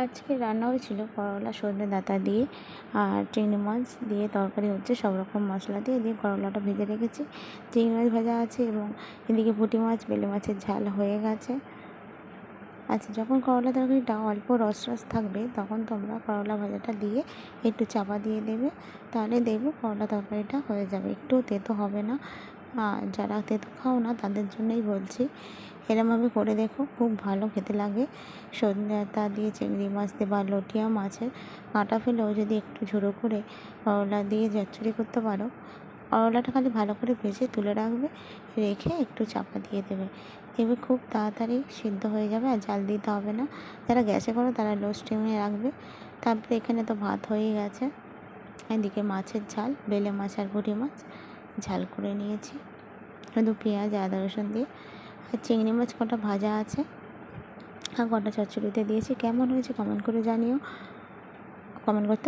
আজকে রান্না হয়েছিল করলা সজনে ডাঁটা দিয়ে আর চিংড়ি মাছ দিয়ে তরকারি হচ্ছে, সব রকম মশলা দিয়ে করলাটা ভেজে রেখেছি। চিংড়ি মাছ ভাজা আছে এবং এদিকে পুঁটি মাছ বেলে মাছের ঝাল হয়ে গেছে। আচ্ছা, যখন করলা তরকারিটা অল্প রস থাকবে তখন তোমরা করলা ভাজাটা দিয়ে একটু চাপা দিয়ে দেবে, তাহলে দেখবে করলা তরকারিটা হয়ে যাবে, একটুও তেতো হবে না। যারা তেতো খাও না তাদের জন্যই বলছি, এরমভাবে করে দেখো, খুব ভালো খেতে লাগে। সজনে ডাঁটা দিয়ে চিংড়ি মাছ দিয়ে বা লটিয়া মাছের কাঁটা ফেলেও যদি একটু ঝোড়ো করে করলা দিয়ে চচ্চড়ি করতে পারো, করলাটা খালি ভালো করে ভেজে তুলে রাখবে, রেখে একটু চাপা দিয়ে দেবে, দেখবে খুব তাড়াতাড়ি সিদ্ধ হয়ে যাবে আর জাল দিতে হবে না। যারা গ্যাসে করো তারা লো স্টিমে রাখবে। তারপরে এখানে তো ভাত হয়ে গেছে, এদিকে মাছের ঝাল, বেলে মাছ আর পুঁটি মাছ ঝাল করে নিয়েছি শুধু পেঁয়াজ আদা রসুন দিয়ে। আর চিংড়ি মাছ কটা ভাজা আছে আর কটা চচ্চড়িতে দিয়েছি। কেমন হয়েছে কমেন্ট করে জানিও, কমেন্ট করতে